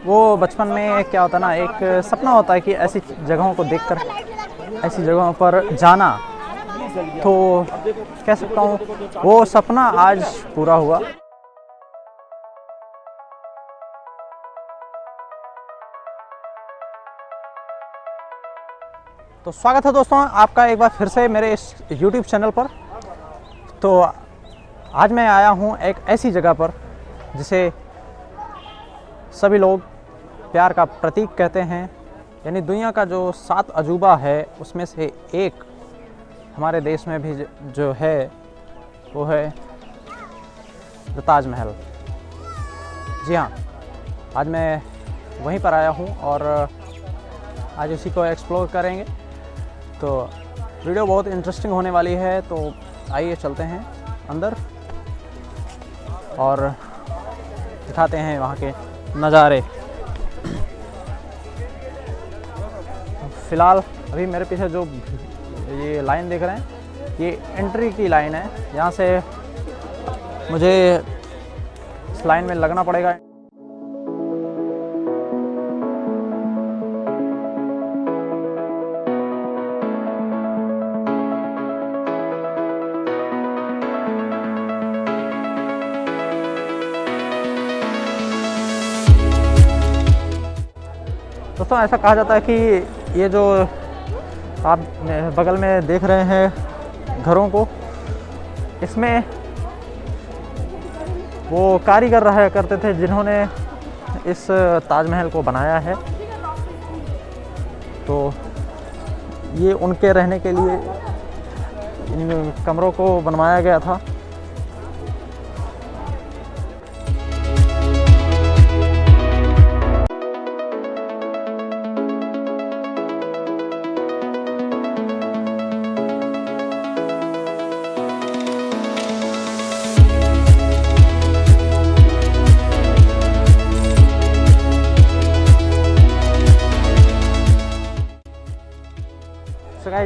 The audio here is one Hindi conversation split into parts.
वो बचपन में क्या होता है ना, एक सपना होता है कि ऐसी जगहों को देखकर ऐसी जगहों पर जाना, तो कह सकता हूँ वो सपना आज पूरा हुआ। तो स्वागत है दोस्तों आपका एक बार फिर से मेरे इस YouTube चैनल पर। तो आज मैं आया हूँ एक ऐसी जगह पर जिसे सभी लोग प्यार का प्रतीक कहते हैं, यानी दुनिया का जो 7 अजूबा है उसमें से एक हमारे देश में भी जो है वो है ताजमहल। जी हाँ, आज मैं वहीं पर आया हूँ और आज उसी को एक्सप्लोर करेंगे। तो वीडियो बहुत इंटरेस्टिंग होने वाली है, तो आइए चलते हैं अंदर और दिखाते हैं वहाँ के नज़ारे। फ़िलहाल अभी मेरे पीछे जो ये लाइन देख रहे हैं, ये एंट्री की लाइन है। यहाँ से मुझे इस लाइन में लगना पड़ेगा। दोस्तों ऐसा कहा जाता है कि ये जो आप बगल में देख रहे हैं घरों को, इसमें वो कारीगर रहा करते थे जिन्होंने इस ताजमहल को बनाया है। तो ये उनके रहने के लिए इन कमरों को बनवाया गया था।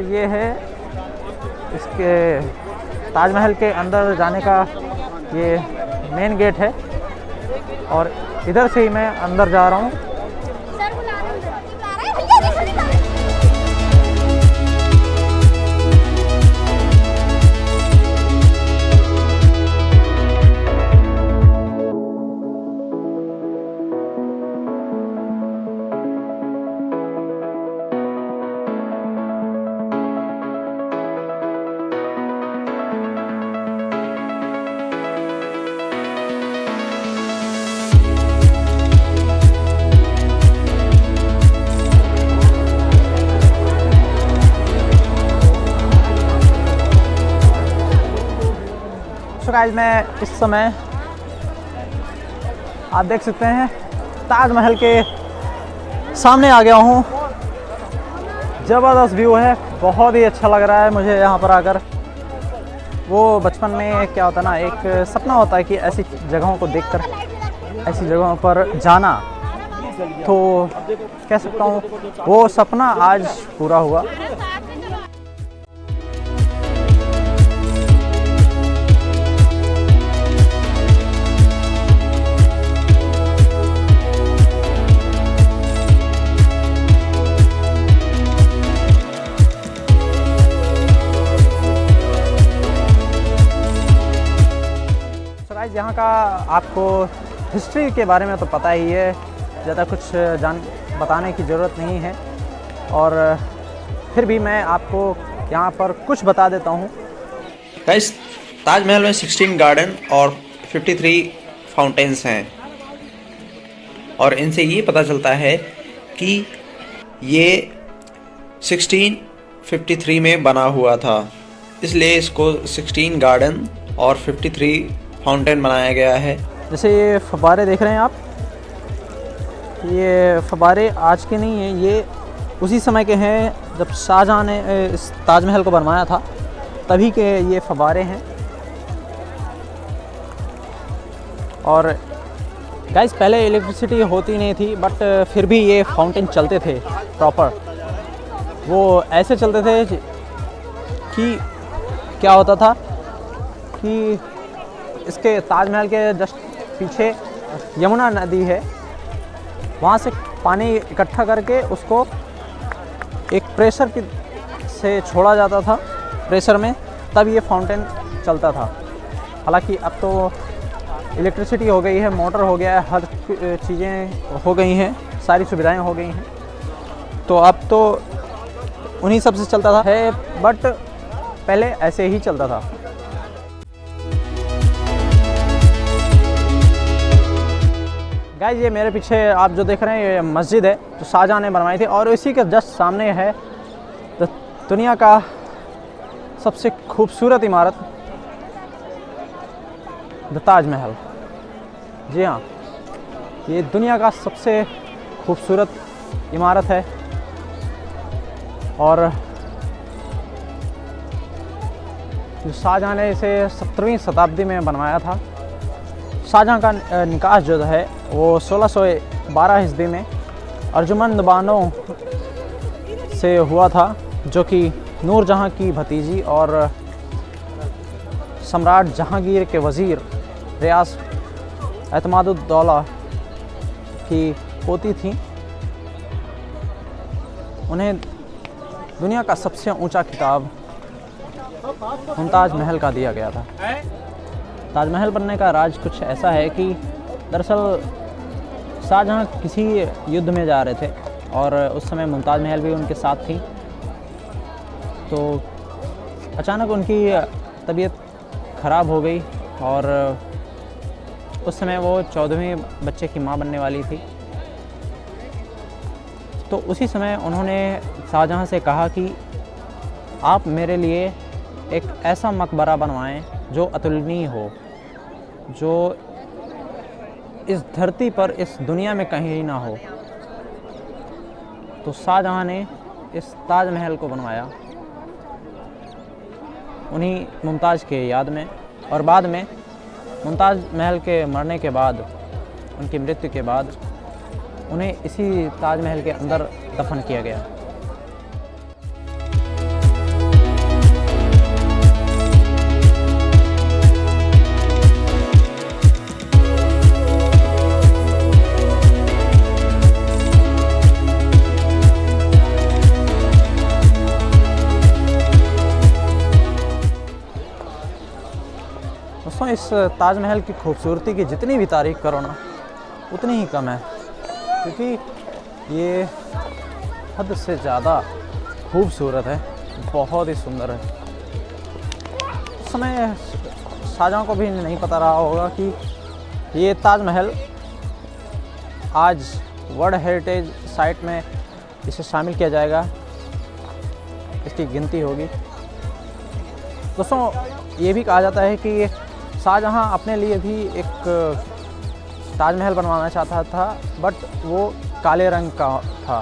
ये है इसके ताजमहल के अंदर जाने का ये मेन गेट है और इधर से ही मैं अंदर जा रहा हूँ। गाइस, मैं इस समय आप देख सकते हैं ताजमहल के सामने आ गया हूँ। ज़बरदस्त व्यू है, बहुत ही अच्छा लग रहा है मुझे यहाँ पर आकर। वो बचपन में क्या होता है ना, एक सपना होता है कि ऐसी जगहों को देखकर ऐसी जगहों पर जाना, तो कह सकता हूँ वो सपना आज पूरा हुआ। यहाँ का आपको हिस्ट्री के बारे में तो पता ही है, ज़्यादा कुछ बताने की ज़रूरत नहीं है, और फिर भी मैं आपको यहाँ पर कुछ बता देता हूँ। गाइस, ताजमहल में 16 गार्डन और 53 फाउंटेन्स हैं, और इनसे ये पता चलता है कि ये 1653 में बना हुआ था, इसलिए इसको 16 गार्डन और 53 फाउंटेन बनाया गया है। जैसे ये फव्वारे देख रहे हैं आप, ये फव्वारे आज के नहीं हैं, ये उसी समय के हैं जब शाहजहाँ ने इस ताजमहल को बनवाया था, तभी के ये फव्वारे हैं। और गाइस, पहले इलेक्ट्रिसिटी होती नहीं थी, बट फिर भी ये फाउंटेन चलते थे प्रॉपर। वो ऐसे चलते थे कि क्या होता था कि इसके ताजमहल के जस्ट पीछे यमुना नदी है, वहाँ से पानी इकट्ठा करके उसको एक प्रेशर की से छोड़ा जाता था, प्रेशर में, तब ये फाउंटेन चलता था। हालांकि अब तो इलेक्ट्रिसिटी हो गई है, मोटर हो गया है, हर चीज़ें हो गई हैं, सारी सुविधाएं हो गई हैं, तो अब तो उन्हीं सब से चलता था है, बट पहले ऐसे ही चलता था। गाइस, ये मेरे पीछे आप जो देख रहे हैं ये मस्जिद है जो शाहजहाँ ने बनवाई थी, और इसी के जस्ट सामने है दुनिया का सबसे खूबसूरत इमारत द ताजमहल। जी हाँ, ये दुनिया का सबसे खूबसूरत इमारत है और शाहजहाँ ने इसे 17वीं शताब्दी में बनवाया था। शाहजहाँ का निकाह जो है वो 1612 ईस्वी में अर्जुमंद बानो से हुआ था, जो कि नूरजहाँ की भतीजी और सम्राट जहांगीर के वज़ीर रियास एतमादुद्दौला की पोती थी। उन्हें दुनिया का सबसे ऊंचा खिताब मुमताज़ महल का दिया गया था। ताजमहल बनने का राज कुछ ऐसा है कि दरअसल शाहजहाँ किसी युद्ध में जा रहे थे और उस समय मुमताज़ महल भी उनके साथ थी, तो अचानक उनकी तबीयत ख़राब हो गई और उस समय वो 14वें बच्चे की माँ बनने वाली थी। तो उसी समय उन्होंने शाहजहाँ से कहा कि आप मेरे लिए एक ऐसा मकबरा बनवाएं जो अतुलनीय हो, जो इस धरती पर, इस दुनिया में कहीं ना हो। तो शाहजहाँ ने इस ताजमहल को बनवाया उन्हीं मुमताज़ के याद में, और बाद में मुमताज़ महल के मरने के बाद, उनकी मृत्यु के बाद, उन्हें इसी ताजमहल के अंदर दफन किया गया। दोस्तों, इस ताजमहल की खूबसूरती की जितनी भी तारीफ़ करो ना उतनी ही कम है, क्योंकि ये हद से ज़्यादा खूबसूरत है, बहुत ही सुंदर है। उस समय शाहजहाँ को भी नहीं पता रहा होगा कि ये ताजमहल आज वर्ल्ड हेरिटेज साइट में इसे शामिल किया जाएगा, इसकी गिनती होगी। दोस्तों, ये भी कहा जाता है कि शाहजहाँ अपने लिए भी एक ताजमहल बनवाना चाहता था, बट वो काले रंग का था।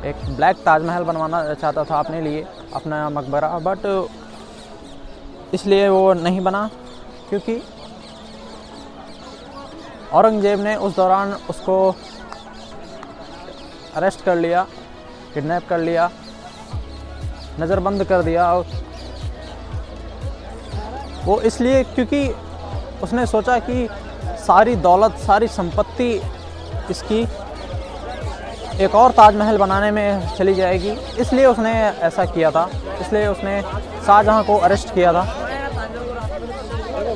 एक ब्लैक ताजमहल बनवाना चाहता था अपने लिए, अपना मकबरा, बट इसलिए वो नहीं बना क्योंकि औरंगज़ेब ने उस दौरान उसको अरेस्ट कर लिया, किडनैप कर लिया, नज़रबंद कर दिया। वो इसलिए क्योंकि उसने सोचा कि सारी दौलत, सारी संपत्ति इसकी एक और ताजमहल बनाने में चली जाएगी, इसलिए उसने ऐसा किया था। इसलिए उसने शाहजहाँ को अरेस्ट किया था।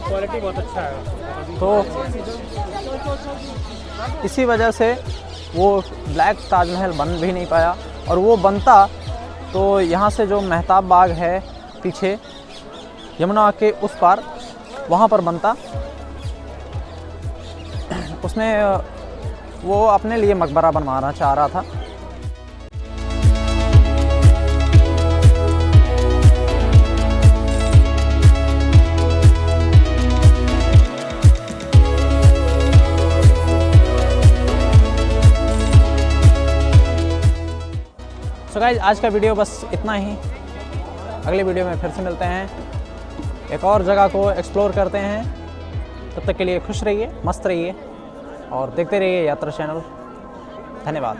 क्वालिटी बहुत अच्छा है। तो इसी वजह से वो ब्लैक ताजमहल बन भी नहीं पाया, और वो बनता तो यहाँ से जो मेहताब बाग है पीछे यमुना के उस पार, वहाँ पर बनता। उसने वो अपने लिए मकबरा बनवाना चाह रहा था। सो गाइस, आज का वीडियो बस इतना ही। अगले वीडियो में फिर से मिलते हैं, एक और जगह को एक्सप्लोर करते हैं। तब तक के लिए खुश रहिए, मस्त रहिए और देखते रहिए यात्रा चैनल। धन्यवाद।